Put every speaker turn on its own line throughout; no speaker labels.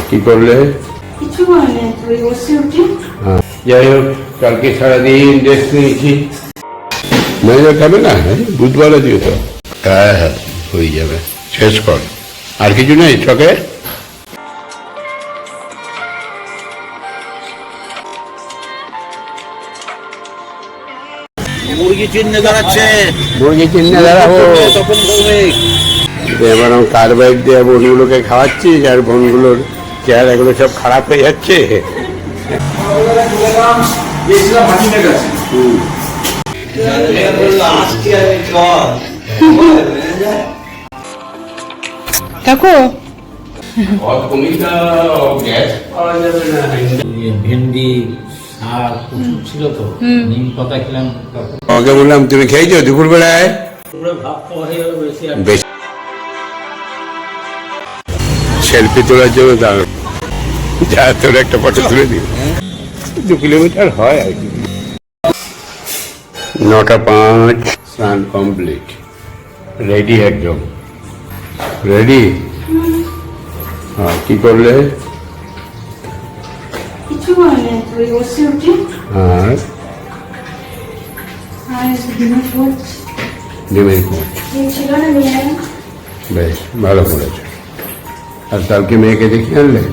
কি করলে?
কিছু করেনি, তুই বসে উঠি।
যাই হোক, কালকে সারাদিন রেস্ট নিয়েছি। ম্যানেজার খাবে না? বুধবারে দিও তো। হ্যাঁ হ্যাঁ, হয়ে যাবে, শেষ কর। আর কিছু নেই চকে?
মুরগি চিহ্নে দাঁড়াচ্ছে,
মুরগি চিহ্নে দাঁড়াবো।
তখন ভৌমিক
এবার আমি কার্বাইড দিয়ে বনগুলোকে খাওয়াচ্ছি, আর বনগুলোর চেহারাগুলো সব খারাপ হয়ে যাচ্ছে।
কাকু
ভেন্ডি শাক ওষুধ ছিল তো, নিম পাতা খেলাম।
আমাকে বললাম তুমি খেয়েছো দুপুর বেলায়?
ভাব তো হয়ে গেল বেশি।
বেশি সেলফি তোলার জন্য দাঁড়ানো, যা তোর একটা ফটো তুলে দিও। 2 কিলোমিটার হয় আর কি। 9:05, স্নান কমপ্লিট, রেডি একদম রেডি। কি করলে?
কিছু করেনি, তুই বসে উঠি।
আর
ডিমের পোচ
ডিমের কোচ,
ছিল না নিয়ে।
বেশ ভালো করেছো। আর কালকে মেয়েকে দেখিয়ে আনলে?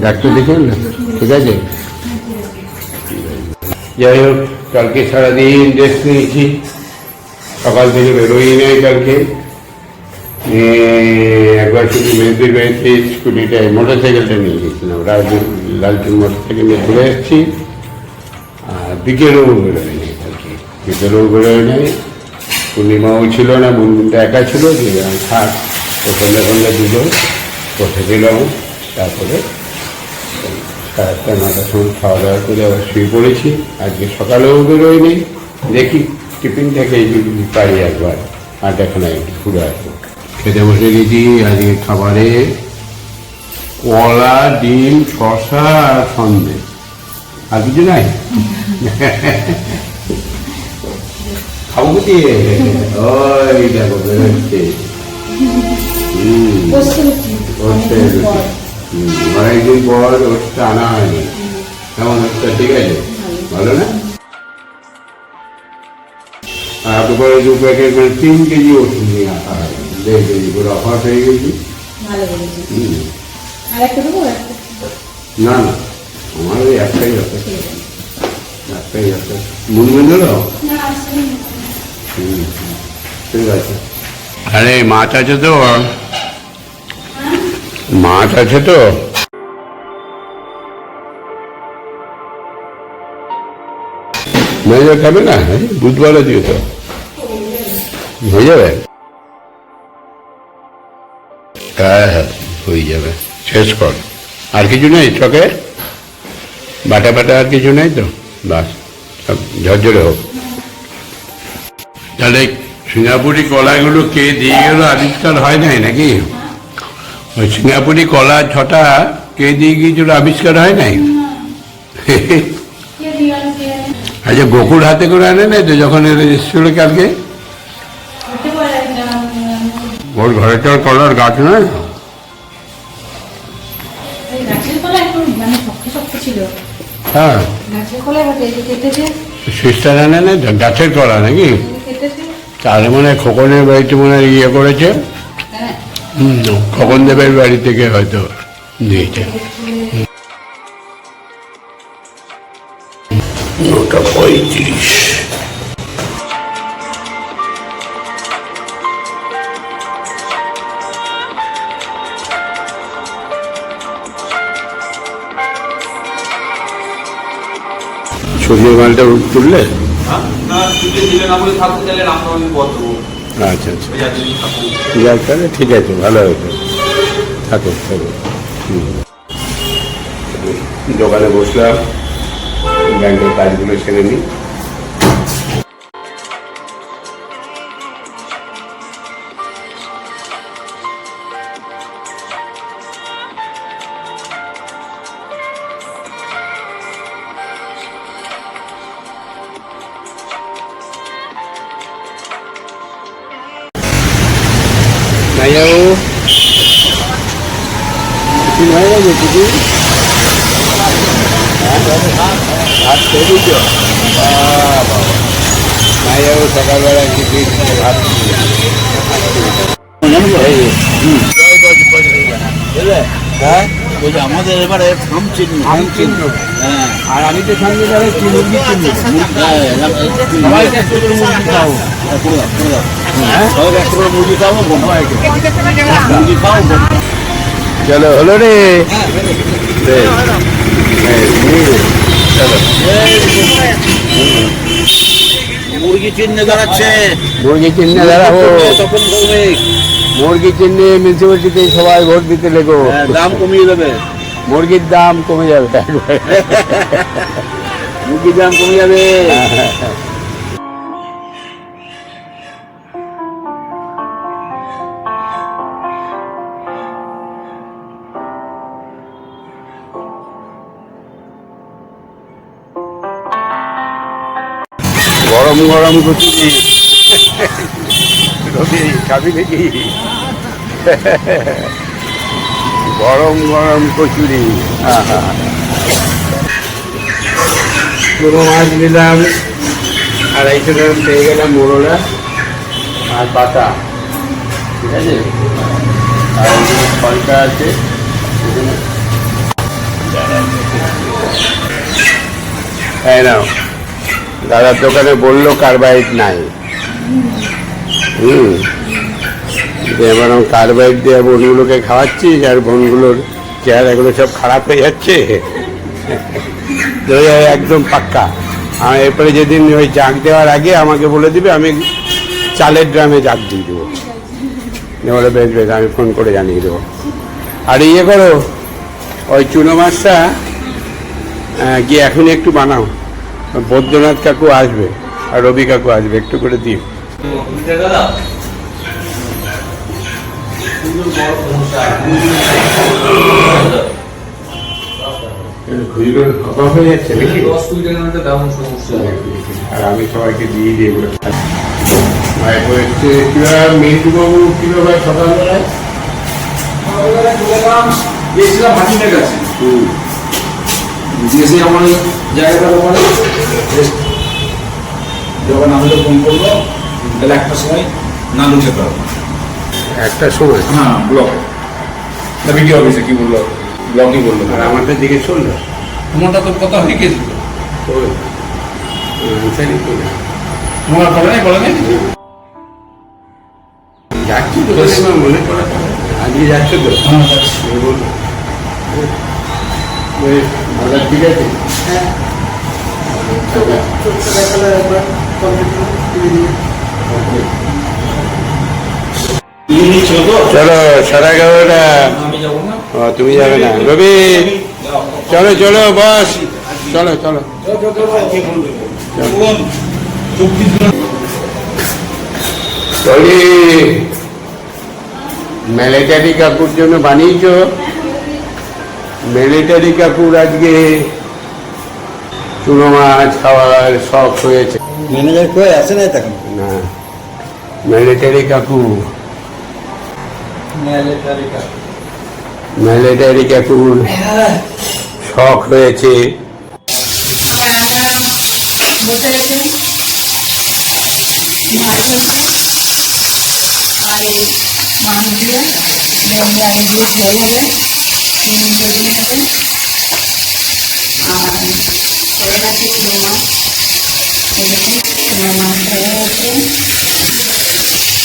ডাক্তার দেখিয়ে আনলে? ঠিক আছে। যাই হোক, কালকে সারাদিন রেস্ট নিয়েছি। সকাল থেকে বেরোই নাই কালকে। একবার শুধু মেয়েদের বাড়িতে স্কুটিটায় মোটরসাইকেলটা নিয়ে গেছিলাম, লালটুন মোটরসাইকেল নিয়ে ঘুরে এসেছি। আর বিকেলেও বেরোয় নাই কালকে, বিকেলেও বেরোয় নাই। পূর্ণিমাও ছিল না, বুনবুনটা একা ছিল, যে থাক ও সন্ধ্যা সন্ধ্যা দুটো বসে গেলাম। তারপরে 8:30 9টার সময় খাওয়া দাওয়া করে আবার শুয়ে পড়েছি। আজকে সকালেও বেরোয় নেই, দেখি টিফিনটাকে যদি পারি একবার আটখানায় একটু ঘুরে আসবো। খেতে বসে গেছি। আজকে খাবারে কলা, ডিম, শশা আর সন্দেশ, আর কিছু নাই। খাবো কি? ওই দেখো বেরোচ্ছে। অনেকদিন পর ওষটা আনা হয়নি। কেমন ওষটা? ঠিক আছে, ভালো না? আর এত করে 2 প্যাকেট, মানে 3 কেজি ওষুধ নিয়ে আসা হয়, 1.5 কেজি করে অফার হয়ে গেছি। না না, আমার ওই একটাই আছে, একটাই আছে। বুনবেন তো? ঠিক আছে। আরে মাছ আছে তো? মাছ আছে তো? ম্যানেজার খাবে না? বুধবারে দিও তো, হয়ে যাবে। হ্যাঁ হ্যাঁ, হয়ে যাবে, শেষ কর। আর কিছু নেই চকে? বাটা বাটা আর কিছু নেই তো? বাস, সব ঝরঝরে হোক। তাহলে সিঙ্গাপুরি কলাগুলো কে দিয়ে গেল? আবিষ্কার হয় নাই নাকি? ওই সিঙ্গাপুরি কলা 6টা কে দিয়ে গিয়েছিল, আবিষ্কার হয় নাই? আচ্ছা, গোকুল হাতে করে আনে নাই তো যখন এরা এসেছিল কালকে? ওর ঘরে তো কলার গাছ নয়। হ্যাঁ, সিস্টার আনে নাই তো গাছের কলা নাকি? তাহলে মনে হয় খোকনের বাড়িতে মনে হয় ইয়ে করেছে। খোকন দেবের বাড়ি থেকে হয়তো নিয়েছে। 9:35। সবজি মালটা তুললে? আচ্ছা আচ্ছা, যাক তাহলে ঠিক আছে, ভালো হয়েছে। থাকো থাকো। দোকানে বসলাম, ব্যাংকের কাজগুলো ছেড়ে নিই। नहीं है वो, नहीं গেছে কিছু ভাত খেয়ে দিচ্ছ মাই যাবো সকালবেলা কিছু ভাত
হ্যাঁ বলছি আমাদের এবারে ফার্ম চিহ্ন হ্যাঁ
আর আমি তো সঙ্গে যাবে মুরগি চিনি
সবাই একটু করে মুরগি খাও সবাই একটু করে মুরগি খাও মুরগি খাও
চলো হলো রে চলো
মুরগি চিহ্ন দাঁড়াচ্ছে
মুরগি চিহ্নে দাঁড়াবো
তখন করবে
মুরগি চিহ্নে মিউনিসিপ্যালিটিতে সবাই ভোট দিতে লেগো
দাম কমিয়ে দেবে
মুরগির দাম কমে যাবে একবারে।
মুরগির দাম কমে যাবে
গরম গরম কচুরি রবি খাবি নাকি গরম গরম কচুরি পুরো মাছ নিলাম 250 গ্রাম পেয়ে গেলাম মোরলা আর পাতা ঠিক আছে আর এখানে ফলটা আছে এই নাও দাদার দোকানে বললো কার্বাইড নাই এবার কার্বাইড দিয়ে বোনগুলোকে খাওয়াচ্ছিস আর বোনগুলোর চেহারাগুলো সব খারাপ হয়ে যাচ্ছে তো একদম পাক্কা আর এরপরে যেদিন ওই জাগ দেওয়ার আগে আমাকে বলে দিবে আমি চালের ড্রামে জাগ দিয়ে দেবো বলে বেশ বেশ আমি ফোন করে জানিয়ে দেবো আর ইয়ে করো ওই চুনো মাছটা গিয়ে এখনই একটু বানাও বৈদ্যনাথ কাকু আসবে আর রবি কাকু আসবে একটু করে দিও হয়ে যাচ্ছে নাকি আর আমি সবাইকে দিয়ে দিয়ে এগুলো মিন্টুবাবু কিভাবে সকালবেলায়
গিয়েছিলাম হাকিমের কাছে গিয়েছি আমার ওই জায়গাটার ওখানে যখন আমাদের ফোন করলো তাহলে একটা সময় নানু যেতে হবে
একটা সময়
হ্যাঁ ব্লক না বিডিও অফিসে কি বললো ব্লকই বললো
আর আমাদের দিকে চললো
তোমারটা তোর কথা লিখে দিল তোমার বলে নেই
যাচ্ছি তো আমার মনে করা আজকে যাচ্ছে তো
হ্যাঁ যাচ্ছি।
বললো মজার ঠিক আছে চলো 11:30
আমি যাবো না
তুমি যাবে না রবি চলো চলো বস চলো চলো চলি মিলিটারি কাকুর জন্য বানিয়েছ মিলিটারি কাকুর আজকে চুনো মাছ খাওয়ার শখ হয়েছে
ম্যানেজার কই আসে না তখন
না মিলিটারি কাকু মিলিটারি কাকুর শখ হয়েছে
বসে গেছে ভাত হচ্ছে আর এই মাছ দিয়ে গাড়ি দিয়ে ঝোল হবে বেগুন আছে আর হয়ে আছে চুনো মাছ চুনো মাছ হয়ে গেছে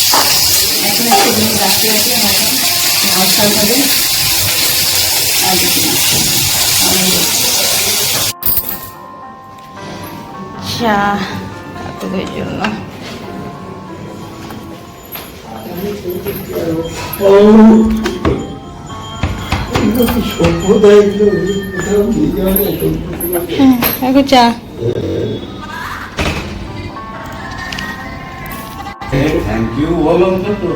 এখন একটু দিন বাকি আছে ভাত খাওয়া হবে আর চা কাকুদের জন্য কাকু চা
থ্যাংক ইউ বললাম তো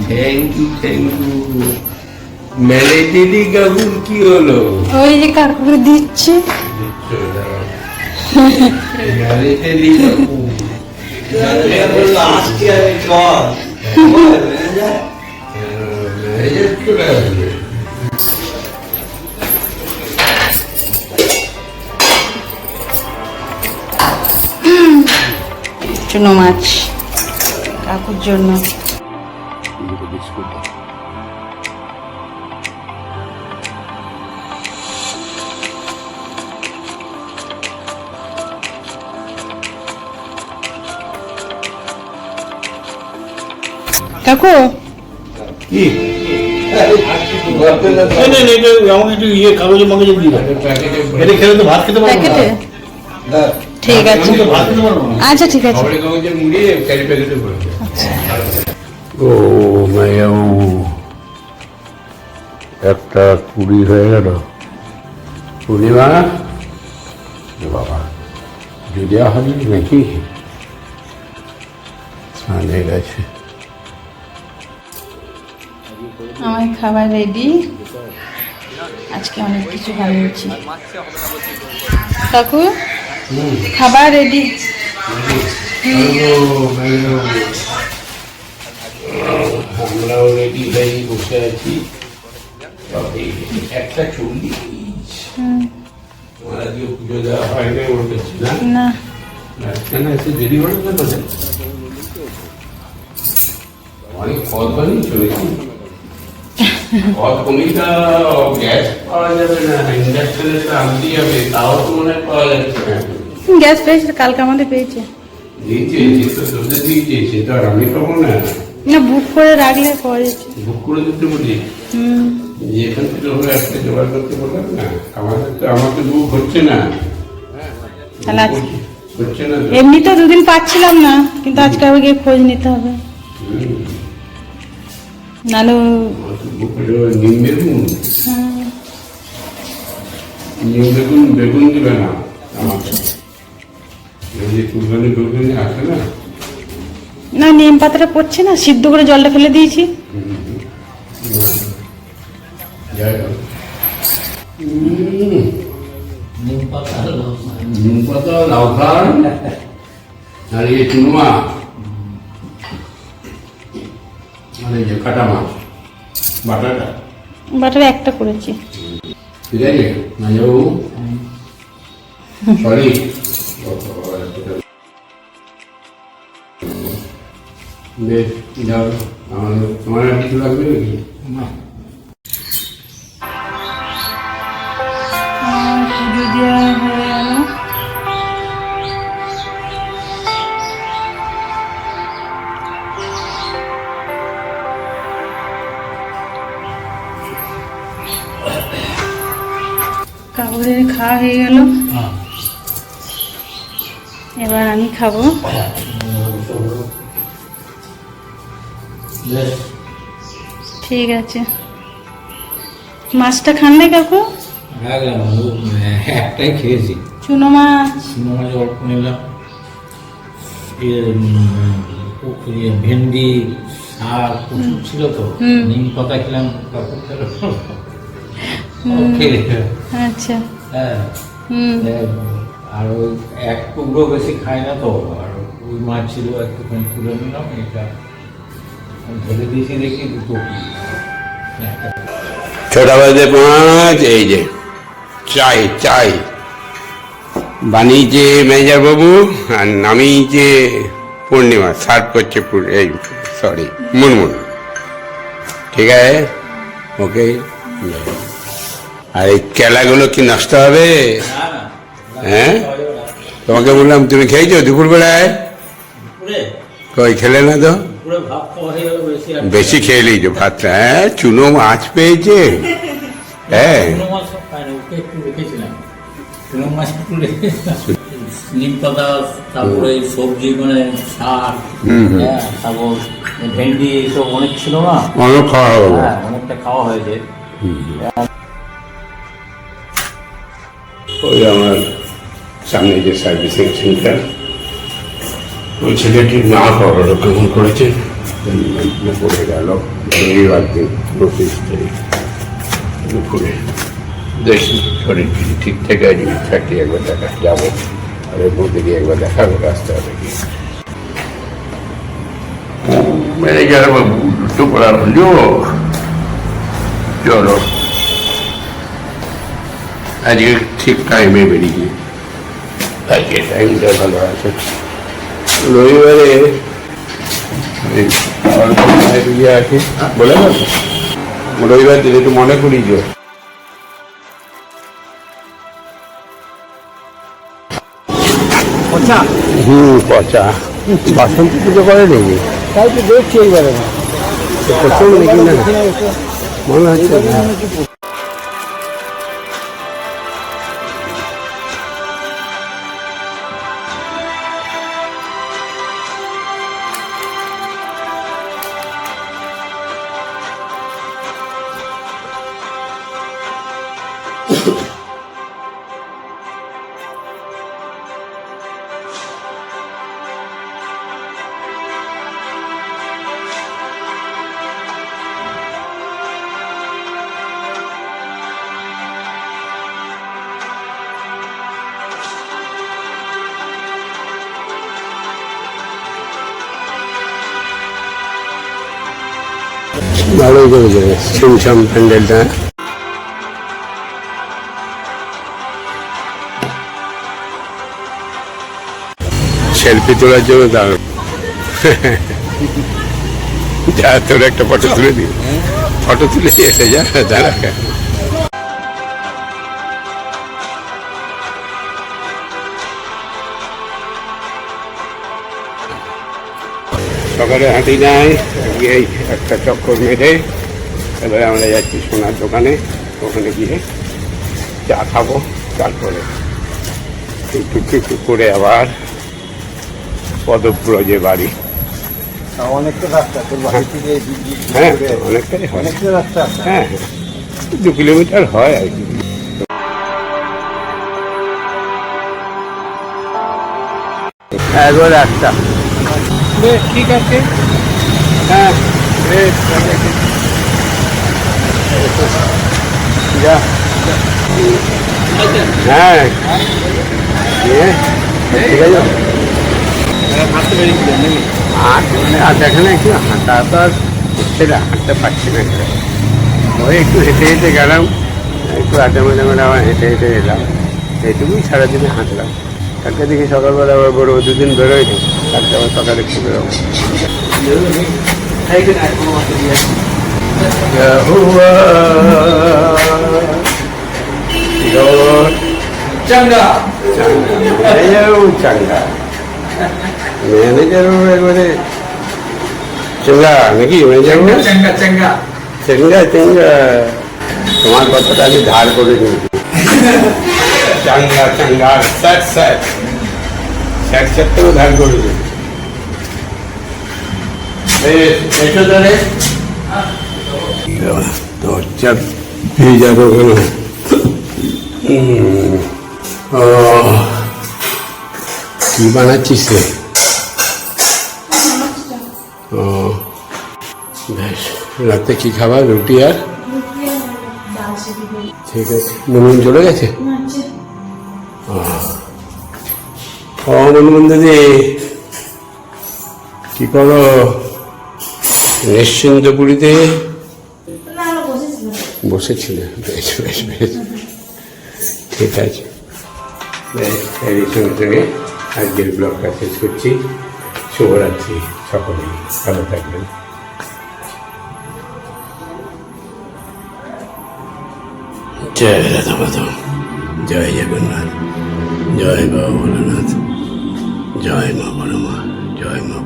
থ্যাংক ইউ মিলিটারি কাকুর কি হলো
ওই যে কাকুকে দিচ্ছে
মিলিটারি কাকু
লাস্ট ইয়ার কর
ম্যানেজার চলে আসবে।
চুনো মাছ কাকুর জন্য। কাকু
কি
আমাকে একটু ইয়ে কাগজে মাগজে দিয়ে দাও। এটা খেলে তো ভাত খেতে পারবো না।
প্যাকেটে ঠিক আছে,
আমি তো ভাত খেতে পারবো না।
আচ্ছা ঠিক আছে।
খবরের কাগজে মুড়িয়ে ক্যারি প্যাকেটে ভরবে। ও মায়াও একটা 20 হয়ে গেল। পূর্ণিমা বাবা জুলিয়া হলি নাকি স্নান হয়ে গেছে।
আমার খাবার রেডি, আজকে অনেক কিছু বানিয়েছি। কাকু খাবার রেডি।
আমরাও রেডি হয়ে বসে আছি। একটা 40 আজকে পুজো দেওয়া হয় না মনে করছি না।
না
কেন এসে দেরি হলো না তোদের? অনেক পদ বানিয়ে চলেছি। পদ কমিটা গ্যাস পাওয়া যাবে না, ইন্ডাকশনে তো আনতে হবে, তাও তো মনে হয় পাওয়া যাচ্ছে না।
গ্যাস পেয়েছে, কালকে আমাদের পেয়েছে।
দিয়েছে তো তোদের দিয়েছে, সে তো আর আমি পাবো না।
না বুক করে রাখলে পাওয়া যাচ্ছে।
বুক করে দিতে বলি, যেখান থেকে হলে একটা জোগাড় করতে বললাম না। আমার তো বুক হচ্ছে না,
তাহলে আজকে
হচ্ছে না তো।
এমনি তো দুদিন পাচ্ছিলাম না, কিন্তু আজকে আবার গিয়ে খোঁজ নিতে হবে। নাহলে
আমার তো বুক হলো নিম বেগুন। নিম বেগুন দিবে না আমাকে, এই যে কুরবানি বেগুনি আসে না।
না নিম পাতাটা পড়ছে না, সিদ্ধ করে জলটা ফেলে দিয়েছি।
যাই হোক
নিম পাতা
নিম পাতা লাউ খান আর এই চুনুমা আর এই যে কাটা মাছ বাটাটা
বাটার একটা করেছি।
ঠিক আছে নাইবাবু সরি। বেশ যাও, তোমার আর কিছু লাগবে নাকি?
না
পুজো দেওয়া হয়ে গেল। কাকুরের খাওয়া হয়ে গেল, এবার আমি খাবো।
বেশ
ঠিক আছে, মাছটা খান না কাকু?
একটাই খেয়েছি,
চুনো মাছ।
সিনেমা অল্প নিলাম। ভেন্ডি শাক প্রচুর ছিল তো, নিম পাতা খেলাম, কাপড় খেলাম।
আচ্ছা
হ্যাঁ
হুম
আর ওই এক টুকরো বেশি খাই না তো, আর ওই মাছ ছিল একটুখানি তুলে নিলাম। এটা ধরে দিয়েছি দেখি দুটো
ছটা বাজে 5, এই যে চাই চাই বানিয়েছে ম্যানেজার বাবু আর নামিয়েছে পূর্ণিমা, সার্ভ করছে এই সরি মুনমুন। ঠিক আছে ওকে। আর এই কেলাগুলো কি নষ্ট হবে? হ্যাঁ তোমাকে বললাম তুমি খেয়েছো দুপুরবেলায়? কই খেলে না তো? বেশি খেয়ে নিয়েছো ভাতটা। হ্যাঁ চুনো মাছ পেয়েছে। হ্যাঁ
নিম পাতা, তারপরে সবজি মানে শাক, তারপর ভেন্ডি, এসব অনেক ছিল না,
অনেক খাওয়া হবে।
হ্যাঁ অনেকটা খাওয়া হয়েছে।
ওই আমার সামনে যে সার্ভিসিং সেন্টার, ওই ছেলেটি না করার কেমন করেছে পড়ে গেল রবিবার দিন 25 তারিখ দুপুরে। দেখি শরীর যদি ঠিক থেকে যদি থাকি একবার দেখা যাবো, আর এর মধ্যে গিয়ে একবার দেখাবো রাস্তাটা কি। ম্যানেজার বাবু দুটো পড়া হলো চলো আজকে ঠিক টাইমে বেরিয়ে আজকে টাইমটা ভালো আছে রবিবারে এই অল্প মায়ের ইয়ে আছে বলে না রবিবার দিন একটু মনে করি যে
পচা
পচা বাসন্তী পুজো করে নাকি
তাই তো দেখছি এইবারে
প্রচুর নাকি না মনে হচ্ছে না। ভালোই করেছে সিমসাম প্যান্ডেলটা সেলফি তোলার জন্য দাঁড়ো যা তোর একটা ফটো তুলে দিই ফটো তুলে দিয়েছে যা দাঁড়া সকালে হাঁটি নাই গিয়েই একটা চক্কর মেরে এবারে আমরা যাচ্ছি সোনার দোকানে ওখানে গিয়ে চা খাবো তারপরে একটু করে আবার পদব্রজে বাড়ি
অনেকটা রাস্তা তোর বাড়ি থেকে
হ্যাঁ অনেকটাই হয়
অনেকটা রাস্তা
হ্যাঁ 2 কিলোমিটার হয় আর কি একবার একটা
বেশ ঠিক আছে
হ্যাঁ বেশ যা হ্যাঁ ঠিক আছে
হাঁটতে বেরিয়েছিলেন নাকি
আর এখানে একটু হাঁটা তো আর হচ্ছে না হাঁটতে পারছি না ওই একটু হেঁটে হেঁটে গেলাম একটু আড্ডা মেলে মেলে আবার হেঁটে হেঁটে এলাম এইটুকুই সারাদিনে হাঁটলাম কালকে দেখি সকালবেলা আবার বড় 2 দিন বেরোয়নি কালকে আবার সকালে একটু বেরোবো
চাঙ্গা
চাঙ্গা ম্যানেজার একবারে চাঙ্গা নাকি ম্যানেজার
চাঙ্গা চাঙ্গা
চেঙ্গা চেঙ্গা তোমার কথাটা আমি ধার করে নিয়েছি চাঙ্গা চাঙ্গা স্যাট স্যাট স্যাট স্যাটটাও ধার করে নিয়েছি এসো তাহলে দরজা পেয়ে যাবো কেন কি বানাচ্ছিস রে ও বেশ রাতে কি খাবার রুটি আর ঠিক আছে মনুন চলে গেছে ও মনুন দিদি কি করো নিশ্চিন্তপুরীতে বসেছিলে বেশ বেশ বেশ ঠিক আছে বেশ এরই সঙ্গে সঙ্গে আজকের ব্লগটা শেষ করছি শুভরাত্রি সকলেই ভালো থাকবেন জয় রাধা মাধব জয় জগন্নাথ জয় বাবা ভোলানাথ জয় মা বড় মা জয় মা